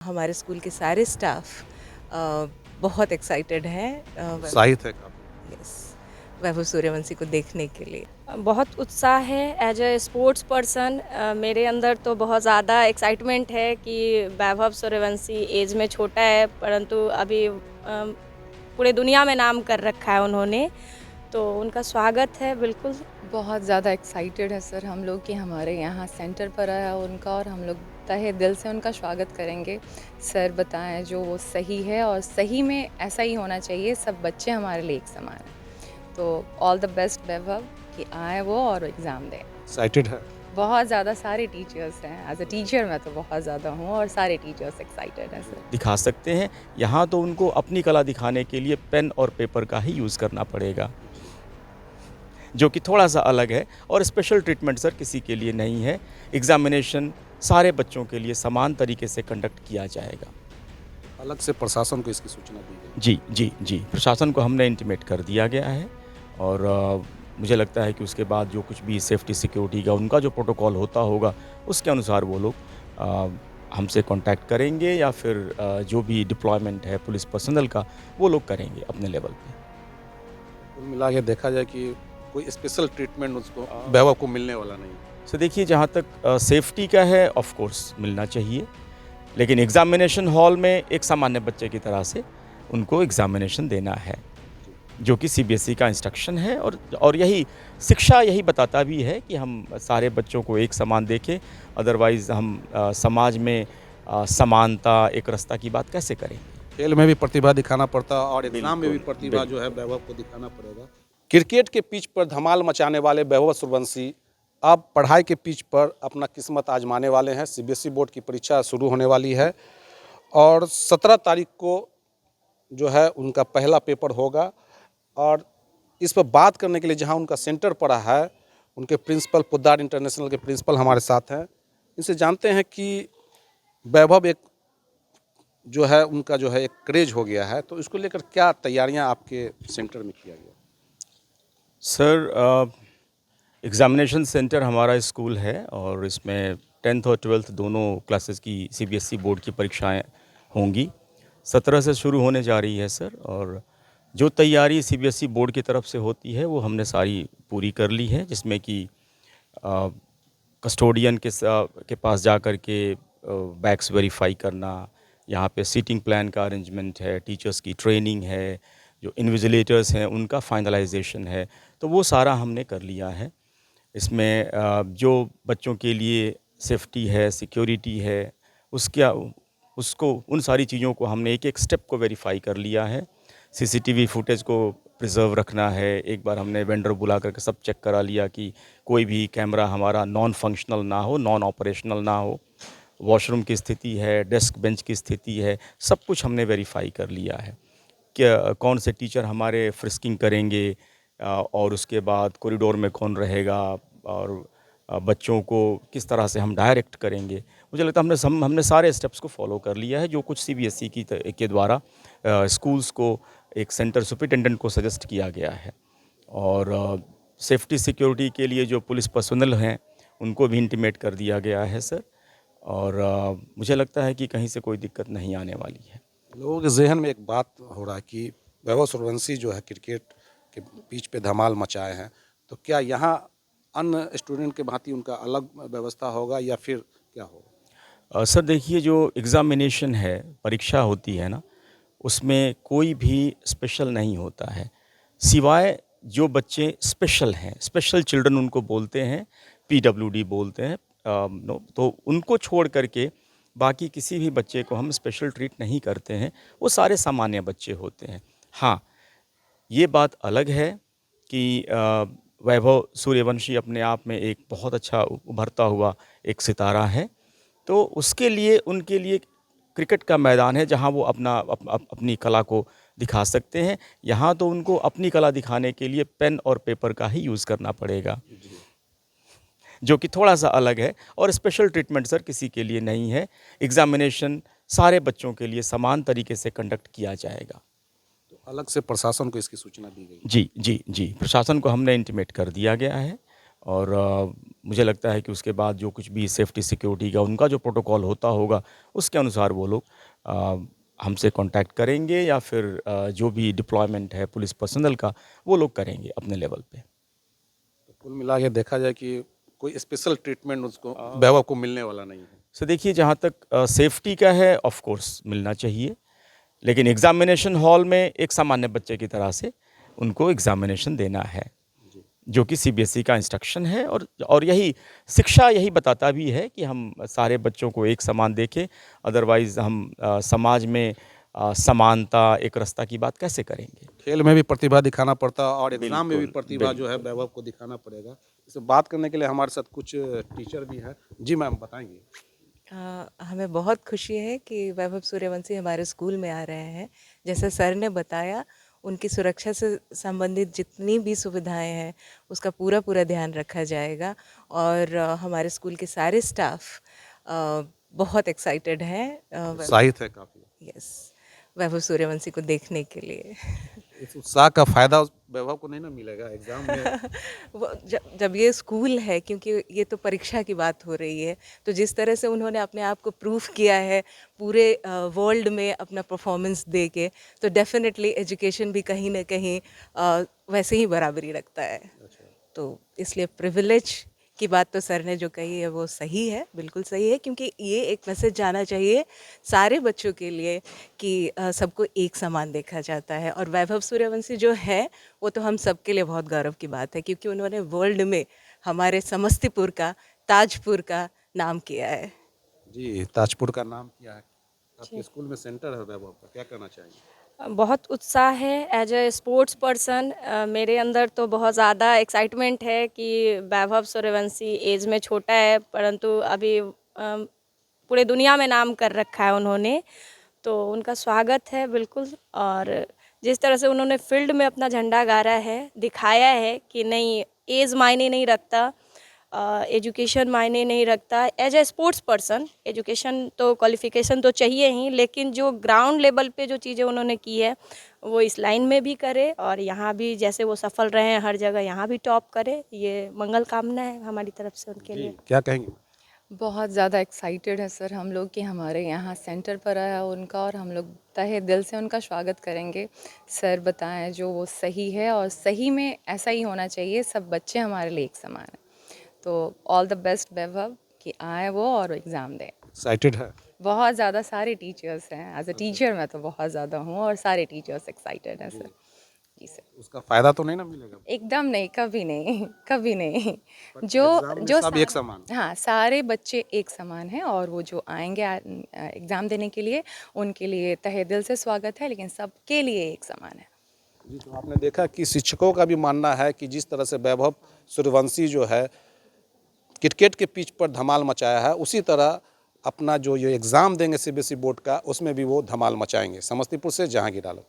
हमारे स्कूल के सारे स्टाफ बहुत एक्साइटेड हैं उत्साहित है काफ़ी। यस वैभव सूर्यवंशी को देखने के लिए। बहुत उत्साह है एज अ स्पोर्ट्स पर्सन। मेरे अंदर तो बहुत ज़्यादा एक्साइटमेंट है कि वैभव सूर्यवंशी एज में छोटा है परंतु अभी पूरे दुनिया में नाम कर रखा है उन्होंने, तो उनका स्वागत है बिल्कुल। बहुत ज़्यादा एक्साइटेड है सर हम लोग कि हमारे यहाँ सेंटर पर आया उनका, और हम लोग तहे दिल से उनका स्वागत करेंगे। सर बताएं जो वो सही है और सही में ऐसा ही होना चाहिए, सब बच्चे हमारे लिए एक समान हैं। तो ऑल द बेस्ट वैभव कि आए वो और एग्ज़ाम दें। एक्साइटेड है। बहुत ज़्यादा सारे टीचर्स हैं, एज अ टीचर मैं तो बहुत ज़्यादा हूँ और सारे टीचर्स एक्साइटेड हैं सर। दिखा सकते हैं। यहाँ तो उनको अपनी कला दिखाने के लिए पेन और पेपर का ही यूज़ करना पड़ेगा, जो कि थोड़ा सा अलग है। और स्पेशल ट्रीटमेंट सर किसी के लिए नहीं है। एग्ज़ामिनेशन सारे बच्चों के लिए समान तरीके से कंडक्ट किया जाएगा। अलग से प्रशासन को इसकी सूचना दी गई। जी जी जी, प्रशासन को हमने इंटीमेट कर दिया गया है और मुझे लगता है कि उसके बाद जो कुछ भी सेफ्टी सिक्योरिटी का उनका जो प्रोटोकॉल होता होगा उसके अनुसार वो लोग हमसे कांटेक्ट करेंगे या फिर जो भी डिप्लॉयमेंट है पुलिस पर्सनल का वो लोग करेंगे अपने लेवल पे। कुल मिला के देखा जाए कि कोई स्पेशल ट्रीटमेंट उसको वैभव को मिलने वाला नहीं। सो देखिए, जहाँ तक सेफ्टी का है ऑफ कोर्स मिलना चाहिए, लेकिन एग्ज़ामिनेशन हॉल में एक सामान्य बच्चे की तरह से उनको एग्ज़ामिनेशन देना है, जो कि सीबीएसई का इंस्ट्रक्शन है। और यही शिक्षा यही बताता भी है कि हम सारे बच्चों को एक समान देखें, अदरवाइज़ हम समाज में समानता एक रास्ता की बात कैसे करें। खेल में भी प्रतिभा दिखाना पड़ता है और एग्जाम में भी बिल्कुल, प्रतिभा जो है वैभव को दिखाना पड़ेगा। क्रिकेट के पिच पर धमाल मचाने वाले वैभव सूर्यवंशी अब पढ़ाई के पिच पर अपना किस्मत आजमाने वाले हैं। सीबीएसई बोर्ड की परीक्षा शुरू होने वाली है और 17 तारीख को जो है उनका पहला पेपर होगा। और इस पर बात करने के लिए जहां उनका सेंटर पड़ा है, उनके प्रिंसिपल पोद्दार इंटरनेशनल के प्रिंसिपल हमारे साथ हैं। इनसे जानते हैं कि वैभव एक जो है उनका जो है एक क्रेज हो गया है, तो इसको लेकर क्या तैयारियां आपके सेंटर में किया गया? सर, एग्ज़ामिनेशन सेंटर हमारा स्कूल है और इसमें 10th और 12th दोनों क्लासेस की सीबीएसई बोर्ड की परीक्षाएं होंगी। 17 से शुरू होने जा रही है सर, और जो तैयारी सीबीएसई बोर्ड की तरफ से होती है वो हमने सारी पूरी कर ली है, जिसमें कि कस्टोडियन के पास जा कर के बैग्स वेरीफाई करना, यहाँ पे सीटिंग प्लान का अरेंजमेंट है, टीचर्स की ट्रेनिंग है, जो इन्विजिलेटर्स हैं उनका फाइनलाइजेशन है, तो वो सारा हमने कर लिया है। इसमें जो बच्चों के लिए सेफ्टी है, सिक्योरिटी है, उसको उन सारी चीज़ों को हमने एक-एक स्टेप को वेरीफाई कर लिया है। सीसीटीवी फुटेज को प्रिजर्व रखना है। एक बार हमने वेंडर बुला करके सब चेक करा लिया कि कोई भी कैमरा हमारा नॉन फंक्शनल ना हो, नॉन ऑपरेशनल ना हो। वॉशरूम की स्थिति है, डेस्क बेंच की स्थिति है, सब कुछ हमने वेरीफाई कर लिया है। क्या कौन से टीचर हमारे फ्रिस्किंग करेंगे और उसके बाद कॉरिडोर में कौन रहेगा और बच्चों को किस तरह से हम डायरेक्ट करेंगे। मुझे लगता है हमने सारे स्टेप्स को फॉलो कर लिया है, जो कुछ सीबीएसई के द्वारा स्कूल्स को एक सेंटर सुपरिटेंडेंट को सजेस्ट किया गया है। और सेफ्टी सिक्योरिटी के लिए जो पुलिस पर्सनल हैं उनको भी इंटीमेट कर दिया गया है सर, और मुझे लगता है कि कहीं से कोई दिक्कत नहीं आने वाली है। लोगों के जहन में एक बात हो रहा है कि वैभव सूर्यवंशी जो है क्रिकेट के पिच पे धमाल मचाए हैं, तो क्या यहाँ अन्य स्टूडेंट के भांति उनका अलग व्यवस्था होगा या फिर क्या होगा? सर देखिए, जो एग्ज़ामिनेशन है, परीक्षा होती है ना, उसमें कोई भी स्पेशल नहीं होता है, सिवाय जो बच्चे स्पेशल हैं, स्पेशल चिल्ड्रन उनको बोलते हैं, पीडब्ल्यूडी बोलते हैं। तो उनको छोड़ करके बाकी किसी भी बच्चे को हम स्पेशल ट्रीट नहीं करते हैं, वो सारे सामान्य बच्चे होते हैं। हाँ, ये बात अलग है कि वैभव सूर्यवंशी अपने आप में एक बहुत अच्छा उभरता हुआ एक सितारा है, तो उसके लिए उनके लिए क्रिकेट का मैदान है जहां वो अपनी कला को दिखा सकते हैं। यहाँ तो उनको अपनी कला दिखाने के लिए पेन और पेपर का ही यूज़ करना पड़ेगा, जो कि थोड़ा सा अलग है। और स्पेशल ट्रीटमेंट सर किसी के लिए नहीं है। एग्ज़ामिनेशन सारे बच्चों के लिए समान तरीके से कंडक्ट किया जाएगा। तो अलग से प्रशासन को इसकी सूचना दी गई? जी जी जी, प्रशासन को हमने इंटीमेट कर दिया गया है और मुझे लगता है कि उसके बाद जो कुछ भी सेफ्टी सिक्योरिटी का उनका जो प्रोटोकॉल होता होगा उसके अनुसार वो लोग हमसे कांटेक्ट करेंगे या फिर जो भी डिप्लॉयमेंट है पुलिस पर्सनल का वो लोग करेंगे अपने लेवल पे। तो कुल मिला के देखा जाए कि कोई स्पेशल ट्रीटमेंट उसको वैभव को मिलने वाला नहीं है। सो देखिए, जहाँ तक सेफ्टी का है ऑफ कोर्स मिलना चाहिए, लेकिन एग्ज़ामिनेशन हॉल में एक सामान्य बच्चे की तरह से उनको एग्ज़ामिनेशन देना है, जो कि सीबीएसई का इंस्ट्रक्शन है। और यही शिक्षा यही बताता भी है कि हम सारे बच्चों को एक समान देखें, अदरवाइज़ हम समाज में समानता एक रस्ता की बात कैसे करेंगे। खेल में भी प्रतिभा दिखाना पड़ता है और एग्जाम में भी बिल्कुल, प्रतिभा जो है वैभव को दिखाना पड़ेगा। इसे बात करने के लिए हमारे साथ कुछ टीचर भी हैं। जी मैम, बताएंगे। हमें बहुत खुशी है कि वैभव सूर्यवंशी हमारे स्कूल में आ रहे हैं। जैसे सर ने बताया, उनकी सुरक्षा से संबंधित जितनी भी सुविधाएं हैं उसका पूरा पूरा ध्यान रखा जाएगा। और हमारे स्कूल के सारे स्टाफ बहुत एक्साइटेड हैं उत्साहित है काफी। यस, वैभव सूर्यवंशी को देखने के लिए। इस उत्साह का फायदा वैभव को नहीं ना मिलेगा एग्जाम में। वो जब ये स्कूल है, क्योंकि ये तो परीक्षा की बात हो रही है, तो जिस तरह से उन्होंने अपने आप को प्रूफ किया है पूरे वर्ल्ड में अपना परफॉर्मेंस दे के, तो डेफिनेटली एजुकेशन भी कहीं ना कहीं वैसे ही बराबरी रखता है। तो इसलिए प्रिविलेज की बात तो सर ने जो कही है वो सही है, बिल्कुल सही है, क्योंकि ये एक मैसेज जाना चाहिए सारे बच्चों के लिए कि सबको एक समान देखा जाता है। और वैभव सूर्यवंशी जो है वो तो हम सबके लिए बहुत गौरव की बात है, क्योंकि उन्होंने वर्ल्ड में हमारे समस्तीपुर का, ताजपुर का नाम किया है। जी, ताजपुर का नाम किया है। आपके स्कूल में सेंटर है वैभव का, क्या कहना चाहेंगे? बहुत उत्साह है एज ए स्पोर्ट्स पर्सन। मेरे अंदर तो बहुत ज़्यादा एक्साइटमेंट है कि वैभव सूर्यवंशी एज में छोटा है, परंतु अभी पूरे दुनिया में नाम कर रखा है उन्होंने, तो उनका स्वागत है बिल्कुल। और जिस तरह से उन्होंने फील्ड में अपना झंडा गाड़ा है, दिखाया है कि नहीं, एज मायने नहीं रखता, एजुकेशन मायने नहीं रखता। As a sports person education तो क्वालिफिकेशन तो चाहिए ही, लेकिन जो ग्राउंड लेवल पे जो चीज़ें उन्होंने की है वो इस लाइन में भी करे और यहाँ भी जैसे वो सफल रहे हैं हर जगह, यहाँ भी टॉप करे। ये मंगल कामना है हमारी तरफ से उनके लिए। क्या कहेंगे? बहुत ज़्यादा एक्साइटेड है सर हम लोग कि हमारे यहाँ सेंटर पर आया उनका, और हम लोग तहे दिल से उनका स्वागत करेंगे। सर बताएं जो वो सही है, और सही में ऐसा ही होना चाहिए, सब बच्चे हमारे लिए एक समान हैं। तो ऑल द बेस्ट वैभव, कि आए वो और एग्ज़ाम दें। एक्साइटेड है? बहुत ज़्यादा सारे टीचर्स हैं, एज अ टीचर मैं तो बहुत ज़्यादा हूँ, और सारे टीचर्स एक्साइटेड हैं सर। जी सर। उसका फायदा तो नहीं ना मिलेगा? एकदम नहीं, कभी नहीं, कभी नहीं। पर जो एग्जाम में जो सब एक समान। हाँ, सारे बच्चे एक समान हैं, और वो जो आएंगे एग्ज़ाम देने के लिए, उनके लिए तहे दिल से स्वागत है, लेकिन सबके लिए एक समान है। जी, तो आपने देखा कि शिक्षकों का भी मानना है कि जिस तरह से वैभव सूर्यवंशी जो है क्रिकेट के पिच पर धमाल मचाया है, उसी तरह अपना जो ये एग्ज़ाम देंगे सीबीएसई बोर्ड का, उसमें भी वो धमाल मचाएंगे। समस्तीपुर से जहांगीर आलम।